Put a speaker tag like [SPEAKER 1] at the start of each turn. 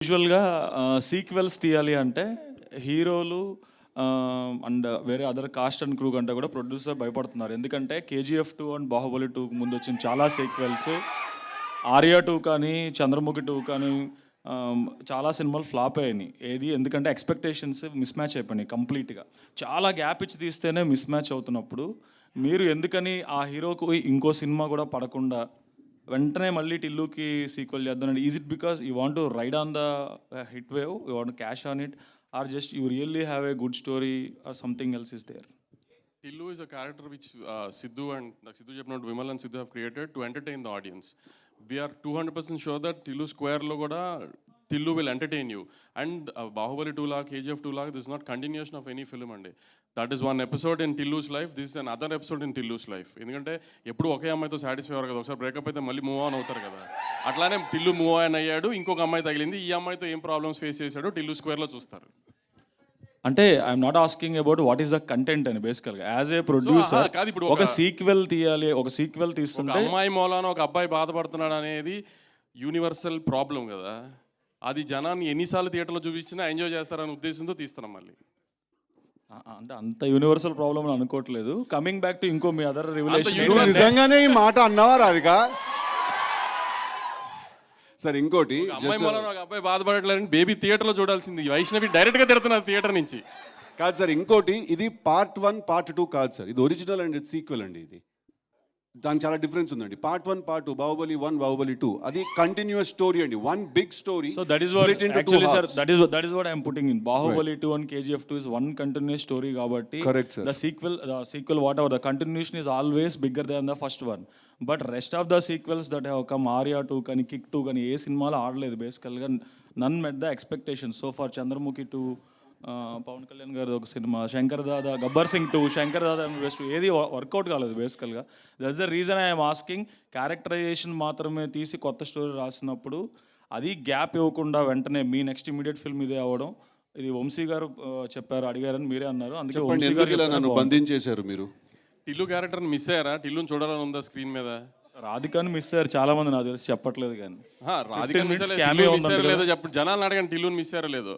[SPEAKER 1] యూజువల్గా సీక్వెల్స్ తీయాలి అంటే హీరోలు అండ్ వేరే అదర్ కాస్ట్ అండ్ క్రూ కంటే కూడా ప్రొడ్యూసర్ భయపడుతున్నారు. ఎందుకంటే KGF 2 అండ్ బాహుబలి 2 ముందు వచ్చిన చాలా సీక్వెల్స్, ఆర్యా 2 కానీ చంద్రముఖి 2 కానీ చాలా సినిమాలు ఫ్లాప్ అయ్యాయి. ఎందుకంటే ఎక్స్పెక్టేషన్స్ మిస్ మ్యాచ్ అయిపోయినాయి కంప్లీట్గా. చాలా గ్యాప్ ఇచ్చి తీస్తేనే మిస్ మ్యాచ్ అవుతున్నప్పుడు మీరు ఎందుకని ఆ హీరోకు ఇంకో సినిమా కూడా పడకుండా వెంటనే మళ్ళీ టిల్లుకి సీక్వెల్ చేద్దాం? Is it because you want to ride on the hit wave, you want cash on it, or just you really have a good story or something else is there?
[SPEAKER 2] Tillu is a character which Sidhu and Sidhu Chepnadu, Vimal and Sidhu have created to entertain the audience. We are 200% sure that Tillu Square lo kuda Tillu will entertain you. And Bahubali 2 la, KGF 2 la, this is not continuation of any film andi. That is one episode in Tillu's life. This is another episode in Tillu's life. ఎందుకంటే ఎప్పుడు ఒకే అమ్మాయితో satisfy అవ్వరు కదా, ఒకసారి breakup అయితే మళ్ళీ move on అవుతారు కదా. అట్లానే టిల్లు మూవ్ ఆన్ అయ్యాడు, ఇంకొక అమ్మాయి తగిలింది, ఈ అమ్మాయితో ఏం ప్రాబ్లమ్స్ ఫేస్ చేశాడో టిల్లు స్క్వేర్లో చూస్తారు.
[SPEAKER 1] అంటే I'm not asking about what is the content అని, బేసికల్గా యాజ్ ఏ ప్రొడ్యూసర్ ఒక సీక్వెల్ తీయాలి, ఒక సీక్వెల్ తీస్తుంటే
[SPEAKER 2] అమ్మాయి మూలాన ఒక అబ్బాయి బాధపడుతున్నాడు అనేది యూనివర్సల్ ప్రాబ్లం కదా. అది జనాన్ని ఎన్నిసార్లు థియేటర్లో చూపించినా ఎంజాయ్ చేస్తారనే ఉద్దేశంతో తీస్తున్నాం. మళ్ళీ
[SPEAKER 1] అంటే అంత యూనివర్సల్ ప్రాబ్లం అని అనుకోవట్లేదు. కమింగ్ బ్యాక్ టు ఇంకో మీ అదర్ రివల్యూషన్,
[SPEAKER 3] నిజంగానే ఈ మాట అన్నావా రాధిక? సార్ ఇంకోటి,
[SPEAKER 2] అమ్మాయి మూలాన ఒక అబ్బాయి బాధపడట్లేదని బేబీ థియేటర్లో చూడాల్సింది, వైష్ణవి డైరెక్ట్గా తిడుతున్నారు థియేటర్ నుంచి.
[SPEAKER 3] కాదు సార్, ఇంకోటి, ఇది Part 1 Part 2 కాదు సార్, ఇది ఒరిజినల్ అండ్ ఇది సీక్వెల్ అండి. ఇది దానికి చాలా డిఫరెన్స్ ఉందండి. Part 1 Part 2, బాహుబలి 1 బాహుబలి 2, అది కంటిన్యూస్ స్టోరీ అండి, one big story.
[SPEAKER 1] So that is what actually sir, that is what I'm putting in. Baahubali 2 and KGF 2 is one continuous story కాబట్టి
[SPEAKER 3] correct sir.
[SPEAKER 1] the sequel whatever the continuation is always bigger than the first one, but rest of the sequels that have come, Arya 2 కానీ Kick 2 కానీ ఏ సినిమాలో ఆడలేదు బేసికల్గా. None met the expectation so far. Chandramukhi 2, Pavan Kalyan గారు ఒక సినిమా, శంకర్ దాదా, గబ్బర్ సింగ్ 2, శంకర్ దాదా బెస్ట్, ఏది వర్కౌట్ కాలేదు బేసికల్గా. That's the reason I'm asking. Characterisation మాత్రమే తీసి కొత్త స్టోరీ రాసినప్పుడు అది గ్యాప్ ఇవ్వకుండా వెంటనే మీ నెక్స్ట్ ఇమీడియట్ ఫిల్మ్ ఇదే అవ్వడం, ఇది వంశీ గారు చెప్పారు, అడిగారని మీరే అన్నారు. అందుకే వంశీ గారు
[SPEAKER 3] నన్ను బంధించేశారు మీరు.
[SPEAKER 2] టిల్లు క్యారెక్టర్ని మిస్ అయ్యారా? టిల్లుని చూడాలని ఉందా స్క్రీన్ మీద?
[SPEAKER 1] రాధికాని మిస్ అయ్యారు చాలా మంది, నాకు తెలిసి చెప్పట్లేదు కానీ.
[SPEAKER 2] రాధిక లేదో చెప్పండి, జనాలను అడగండి టిల్లుని మిస్ అయ్యారో లేదో.